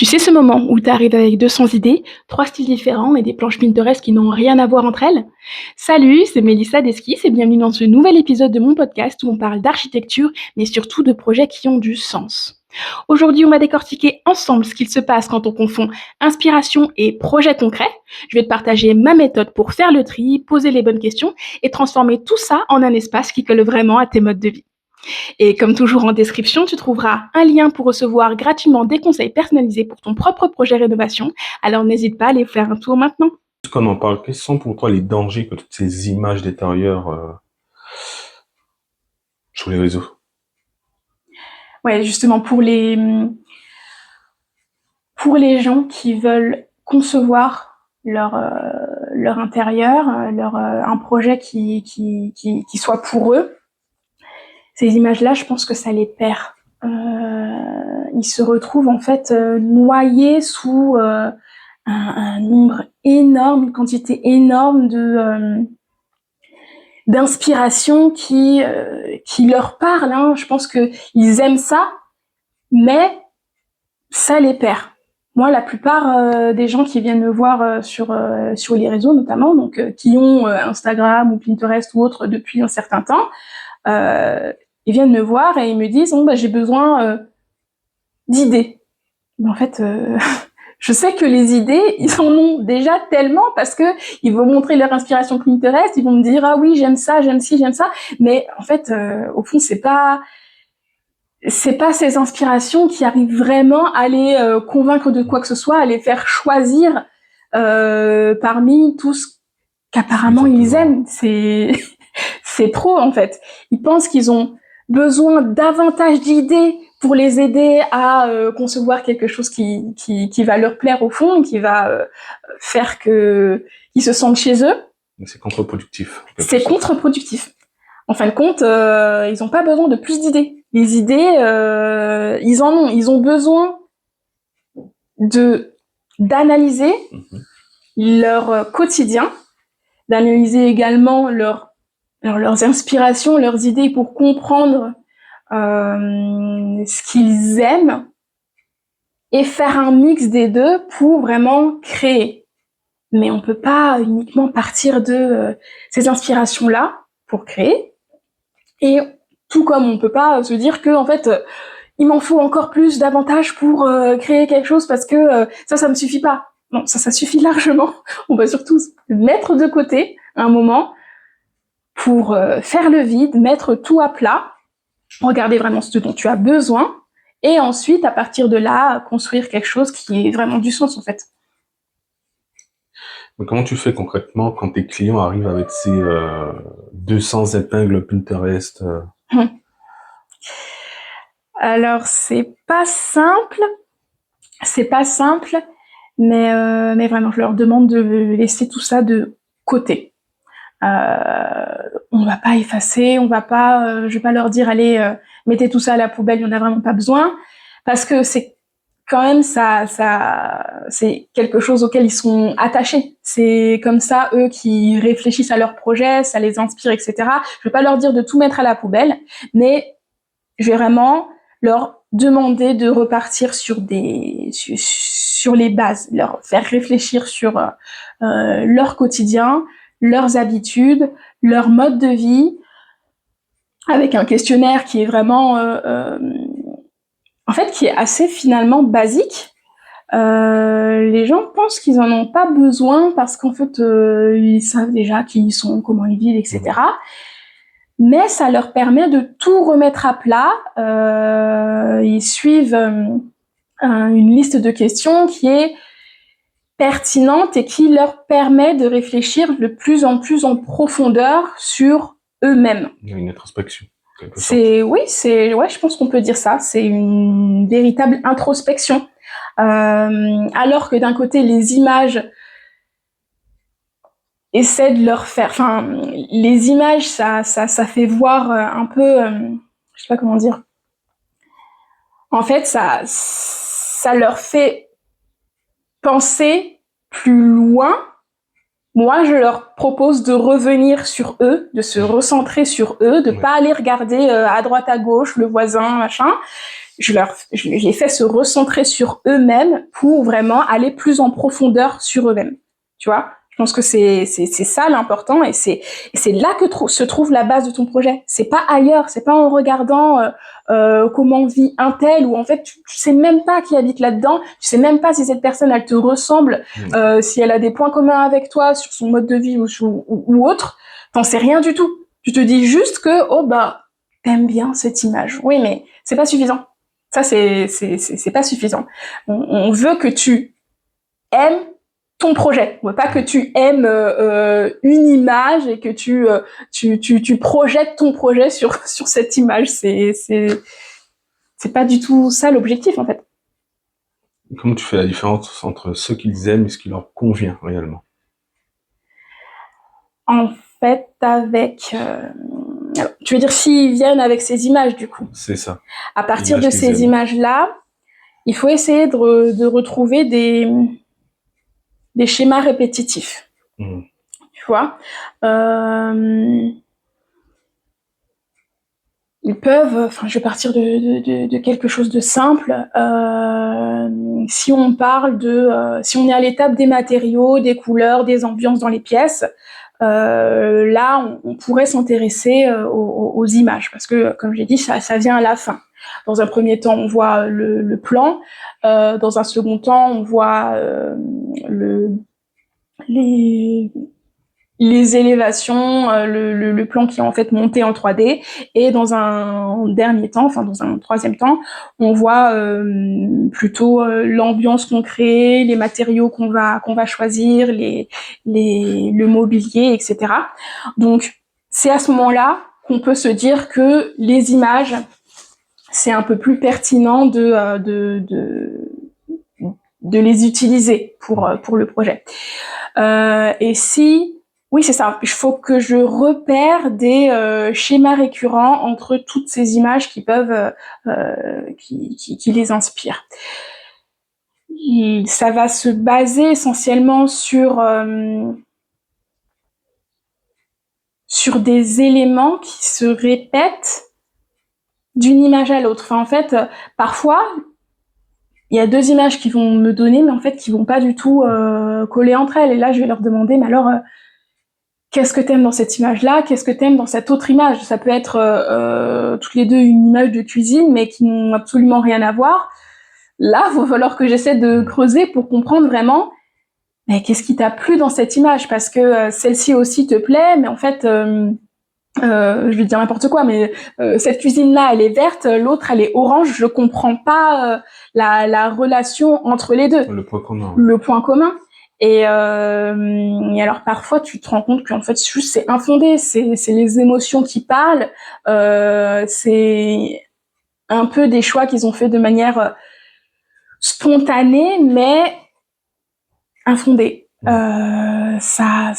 Tu sais ce moment où tu arrives avec 200 idées, 3 styles différents et des planches Pinterest qui n'ont rien à voir entre elles? Salut, c'est Mélissa d'Esquisse et bienvenue dans ce nouvel épisode de mon podcast où on parle d'architecture, mais surtout de projets qui ont du sens. Aujourd'hui, on va décortiquer ensemble ce qu'il se passe quand on confond inspiration et projet concret. Je vais te partager ma méthode pour faire le tri, poser les bonnes questions et transformer tout ça en un espace qui colle vraiment à tes modes de vie. Et comme toujours en description, tu trouveras un lien pour recevoir gratuitement des conseils personnalisés pour ton propre projet rénovation. Alors n'hésite pas à aller faire un tour maintenant. Puisqu'on en parle, quels sont pour toi les dangers que toutes ces images d'intérieur sur les réseaux? Ouais, justement pour les gens qui veulent concevoir leur intérieur, un projet qui soit pour eux, ces images-là, je pense que ça les perd. Ils se retrouvent en fait noyés sous un nombre énorme, une quantité énorme d'inspiration qui leur parle. Hein. Je pense qu'ils aiment ça, mais ça les perd. Moi, la plupart des gens qui viennent me voir sur les réseaux notamment, donc qui ont Instagram ou Pinterest ou autre depuis un certain temps, ils viennent me voir et ils me disent j'ai besoin d'idées. Mais en fait, je sais que les idées, ils en ont déjà tellement parce que ils vont montrer leur inspiration Pinterest, ils vont me dire ah oui j'aime ça, j'aime ci, j'aime ça, mais en fait au fond c'est pas ces inspirations qui arrivent vraiment à les convaincre de quoi que ce soit, à les faire choisir parmi tout ce qu'apparemment ils aiment. C'est trop en fait. Ils pensent qu'ils ont besoin davantage d'idées pour les aider à concevoir quelque chose qui va leur plaire au fond, qui va faire qu'ils se sentent chez eux. C'est contre-productif. C'est contre-productif. En fin de compte, ils n'ont pas besoin de plus d'idées. Les idées, ils en ont. Ils ont besoin d'analyser leur quotidien, d'analyser également leurs inspirations, leurs idées pour comprendre ce qu'ils aiment et faire un mix des deux pour vraiment créer. Mais on peut pas uniquement partir de ces inspirations-là pour créer. Et tout comme on peut pas se dire que en fait il m'en faut encore plus, davantage pour créer quelque chose parce que ça me suffit pas. Non, ça suffit largement. On va surtout mettre de côté un moment pour faire le vide, mettre tout à plat, regarder vraiment ce dont tu as besoin, et ensuite, à partir de là, construire quelque chose qui ait vraiment du sens, en fait. Mais comment tu fais concrètement quand tes clients arrivent avec ces 200 épingles Pinterest Alors, c'est pas simple, mais vraiment, je leur demande de laisser tout ça de côté. On va pas effacer, je vais pas leur dire allez mettez tout ça à la poubelle, il y en a vraiment pas besoin, parce que c'est quand même ça c'est quelque chose auquel ils sont attachés. C'est comme ça eux qui réfléchissent à leur projet, ça les inspire, etc. Je vais pas leur dire de tout mettre à la poubelle, mais je vais vraiment leur demander de repartir sur les bases, leur faire réfléchir sur leur quotidien, leurs habitudes, leur mode de vie, avec un questionnaire qui est vraiment, en fait, qui est assez finalement basique. Les gens pensent qu'ils en ont pas besoin parce qu'en fait, ils savent déjà qui ils sont, comment ils vivent, etc. Mais ça leur permet de tout remettre à plat. Ils suivent une liste de questions qui est pertinente et qui leur permet de réfléchir de plus en plus en profondeur sur eux-mêmes. Il y a une introspection. Je pense qu'on peut dire ça. C'est une véritable introspection. Alors que d'un côté, les images essaient de leur faire... Enfin, les images, ça fait voir un peu... je sais pas comment dire. En fait, ça leur fait penser plus loin. Moi, je leur propose de revenir sur eux, de se recentrer sur eux, de pas aller regarder à droite, à gauche, le voisin, machin. je les fais se recentrer sur eux-mêmes pour vraiment aller plus en profondeur sur eux-mêmes. Tu vois? Je pense que c'est ça l'important et c'est là que se trouve la base de ton projet. C'est pas ailleurs, c'est pas en regardant comment vit un tel ou en fait tu sais même pas qui habite là-dedans, tu sais même pas si cette personne elle te ressemble, si elle a des points communs avec toi sur son mode de vie ou autre. T'en sais rien du tout. Tu te dis juste que oh bah t'aimes bien cette image. Oui, mais c'est pas suffisant. Ça c'est pas suffisant. On veut que tu aimes ton projet. On veut pas que tu aimes une image et que tu projettes ton projet sur cette image. C'est pas du tout ça l'objectif en fait. Comment tu fais la différence entre ce qu'ils aiment et ce qui leur convient réellement? En fait, avec tu veux dire s'ils viennent avec ces images du coup. C'est ça. À partir de ces images-là, il faut essayer de retrouver des schémas répétitifs. Tu vois, ils peuvent, enfin, je vais partir de quelque chose de simple. Si on parle si on est à l'étape des matériaux, des couleurs, des ambiances dans les pièces, là, on pourrait s'intéresser aux images parce que, comme j'ai dit, ça vient à la fin. Dans un premier temps, on voit le plan. Dans un second temps, on voit les élévations, le plan qui est en fait monté en 3D, et dans un dernier temps, enfin dans un troisième temps, on voit plutôt l'ambiance qu'on crée, les matériaux qu'on va choisir, le mobilier, etc. Donc c'est à ce moment-là qu'on peut se dire que les images, c'est un peu plus pertinent de les utiliser pour le projet. Et si oui, c'est ça. Il faut que je repère des schémas récurrents entre toutes ces images qui peuvent, qui les inspirent. Ça va se baser essentiellement sur des éléments qui se répètent d'une image à l'autre. Enfin, en fait, parfois, il y a deux images qui vont me donner, mais en fait, qui vont pas du tout coller entre elles. Et là, je vais leur demander, mais alors, qu'est-ce que t'aimes dans cette image-là? Qu'est-ce que t'aimes dans cette autre image? Ça peut être toutes les deux une image de cuisine, mais qui n'ont absolument rien à voir. Là, il va falloir que j'essaie de creuser pour comprendre vraiment, mais qu'est-ce qui t'a plu dans cette image? Parce que celle-ci aussi te plaît, mais en fait, je vais dire n'importe quoi, mais cette cuisine-là, elle est verte, l'autre, elle est orange. Je comprends pas la relation entre les deux. Le point commun. Le point commun. Et alors parfois tu te rends compte qu'en fait juste c'est infondé, c'est les émotions qui parlent, c'est un peu des choix qu'ils ont fait de manière spontanée mais infondée. Ça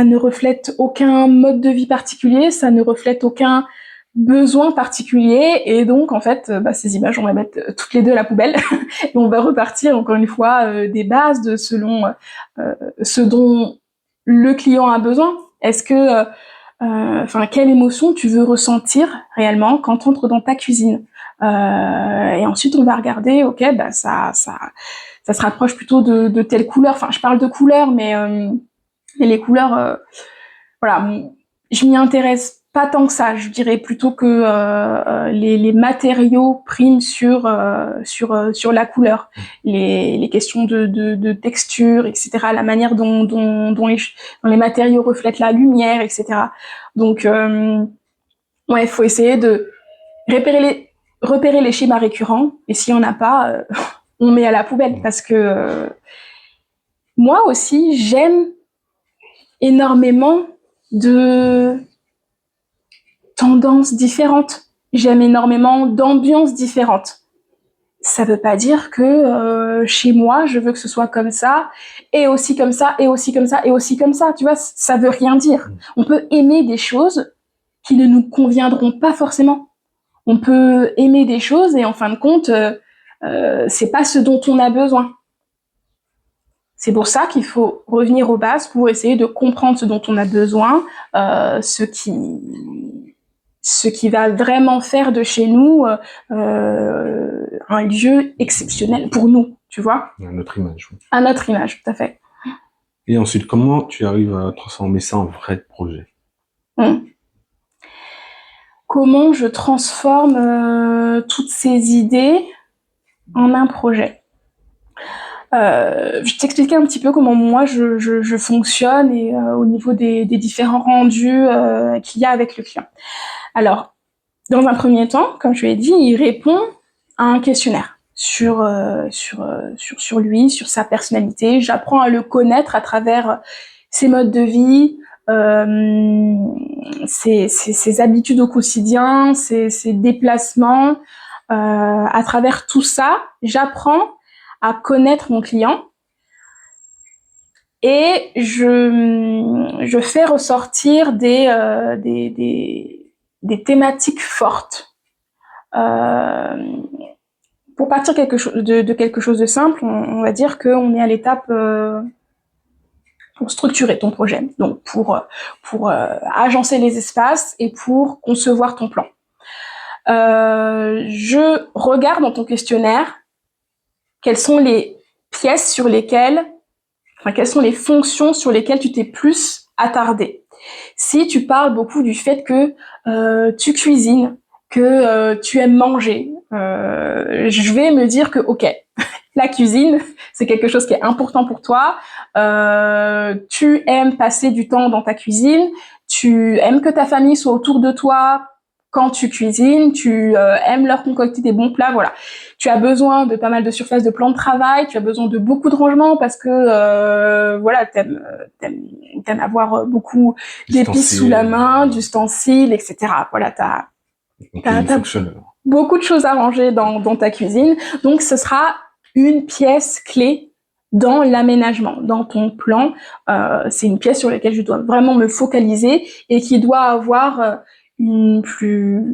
ne reflète aucun mode de vie particulier, ça ne reflète aucun besoin particulier, et donc en fait ces images on va mettre toutes les deux à la poubelle et on va repartir encore une fois des bases de selon ce dont le client a besoin. Est-ce que quelle émotion tu veux ressentir réellement quand tu entres dans ta cuisine, et ensuite on va regarder, ok, ça se rapproche plutôt de telle couleur. Enfin, je parle de couleurs, mais les couleurs, voilà, je m'y intéresse pas tant que ça. Je dirais plutôt que les matériaux priment sur la couleur, les questions de texture, etc. La manière dont les matériaux reflètent la lumière, etc. Donc, ouais, il faut essayer de repérer les schémas récurrents, et s'il y en a pas, on met à la poubelle, parce que moi aussi, j'aime énormément de tendances différentes. J'aime énormément d'ambiances différentes. Ça veut pas dire que chez moi, je veux que ce soit comme ça, et aussi comme ça, et aussi comme ça, et aussi comme ça. Tu vois, ça veut rien dire. On peut aimer des choses qui ne nous conviendront pas forcément. On peut aimer des choses et en fin de compte, c'est pas ce dont on a besoin. C'est pour ça qu'il faut revenir aux bases pour essayer de comprendre ce dont on a besoin, ce qui ce qui va vraiment faire de chez nous un lieu exceptionnel pour nous, tu vois. À notre image. Oui. À notre image, tout à fait. Et ensuite, comment tu arrives à transformer ça en vrai projet? Comment je transforme toutes ces idées en un projet? Je vais t'expliquer un petit peu comment moi je fonctionne et au niveau des différents rendus qu'il y a avec le client. Alors, dans un premier temps, comme je l'ai dit, il répond à un questionnaire sur lui, sur sa personnalité. J'apprends à le connaître à travers ses modes de vie, ses habitudes au quotidien, ses déplacements. À travers tout ça, j'apprends à connaître mon client et je fais ressortir des thématiques fortes. Pour partir de quelque chose de simple, on va dire qu'on est à l'étape pour structurer ton projet, donc pour agencer les espaces et pour concevoir ton plan. Je regarde dans ton questionnaire quelles sont les pièces sur lesquelles, quelles sont les fonctions sur lesquelles tu t'es plus attardé. Si tu parles beaucoup du fait que tu cuisines, que tu aimes manger, je vais me dire que ok, la cuisine, c'est quelque chose qui est important pour toi. Tu aimes passer du temps dans ta cuisine, tu aimes que ta famille soit autour de toi quand tu cuisines, tu aimes leur concocter des bons plats, voilà. Tu as besoin de pas mal de surface de plan de travail, tu as besoin de beaucoup de rangements parce que voilà, t'aimes avoir beaucoup d'épices sous la main, d'ustensiles, etc. Voilà, t'as beaucoup de choses à ranger dans ta cuisine, donc ce sera une pièce clé dans l'aménagement, dans ton plan. C'est une pièce sur laquelle je dois vraiment me focaliser et qui doit avoir une plus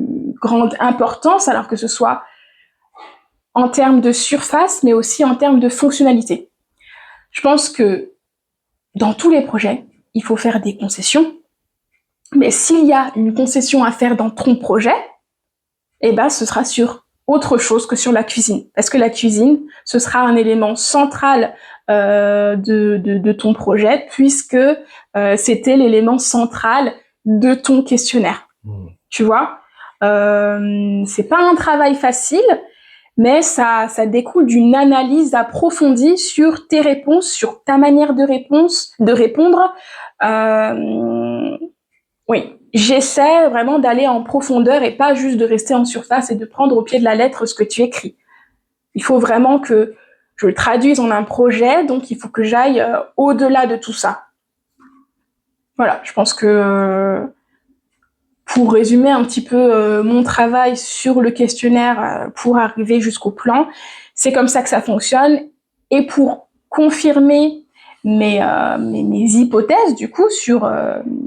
grande importance, alors que ce soit en termes de surface, mais aussi en termes de fonctionnalité. Je pense que dans tous les projets, il faut faire des concessions, mais s'il y a une concession à faire dans ton projet, eh ben, ce sera sur autre chose que sur la cuisine. Parce que la cuisine, ce sera un élément central de ton projet, puisque c'était l'élément central de ton questionnaire. Tu vois, c'est pas un travail facile, mais ça découle d'une analyse approfondie sur tes réponses, sur ta manière de répondre. Oui, j'essaie vraiment d'aller en profondeur et pas juste de rester en surface et de prendre au pied de la lettre ce que tu écris. Il faut vraiment que je le traduise en un projet, donc il faut que j'aille au-delà de tout ça. Voilà, je pense que pour résumer un petit peu mon travail sur le questionnaire pour arriver jusqu'au plan, c'est comme ça que ça fonctionne. Et pour confirmer mes hypothèses du coup sur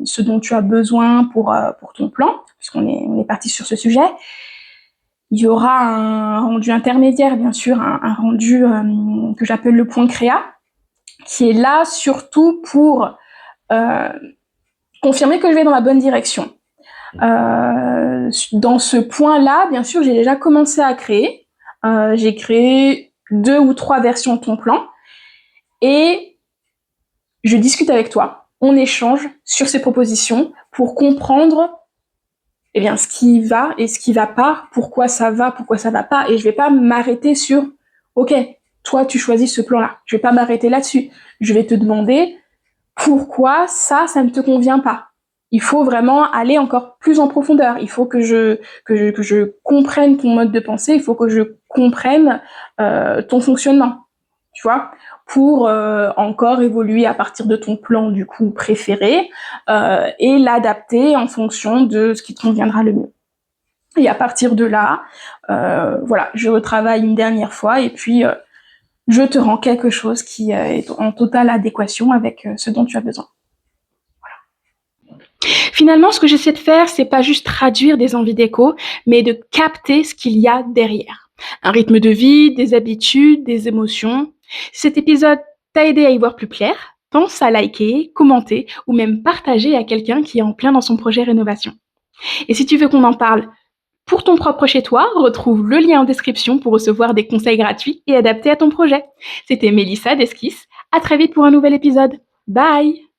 ce dont tu as besoin pour ton plan, puisqu'on est parti sur ce sujet, il y aura un rendu intermédiaire, bien sûr, un rendu que j'appelle le point créa, qui est là surtout pour confirmer que je vais dans la bonne direction. Dans ce point-là, bien sûr, j'ai déjà commencé à créer. J'ai créé 2 ou 3 versions de ton plan et je discute avec toi. On échange sur ces propositions pour comprendre eh bien, ce qui va et ce qui va pas, pourquoi ça va pas. Et je vais pas m'arrêter sur ok, toi tu choisis ce plan-là. Je vais pas m'arrêter là-dessus. Je vais te demander pourquoi ça ne te convient pas. Il faut vraiment aller encore plus en profondeur. Il faut que je comprenne ton mode de pensée. Il faut que je comprenne ton fonctionnement. Tu vois, pour encore évoluer à partir de ton plan du coup préféré et l'adapter en fonction de ce qui te conviendra le mieux. Et à partir de là, voilà, je retravaille une dernière fois et puis je te rends quelque chose qui est en totale adéquation avec ce dont tu as besoin. Voilà. Finalement, ce que j'essaie de faire, c'est pas juste traduire des envies d'écho, mais de capter ce qu'il y a derrière. Un rythme de vie, des habitudes, des émotions. Si cet épisode t'a aidé à y voir plus clair, pense à liker, commenter ou même partager à quelqu'un qui est en plein dans son projet rénovation. Et si tu veux qu'on en parle pour ton propre chez toi, retrouve le lien en description pour recevoir des conseils gratuits et adaptés à ton projet. C'était Mélissa d'Esquisse. À très vite pour un nouvel épisode. Bye!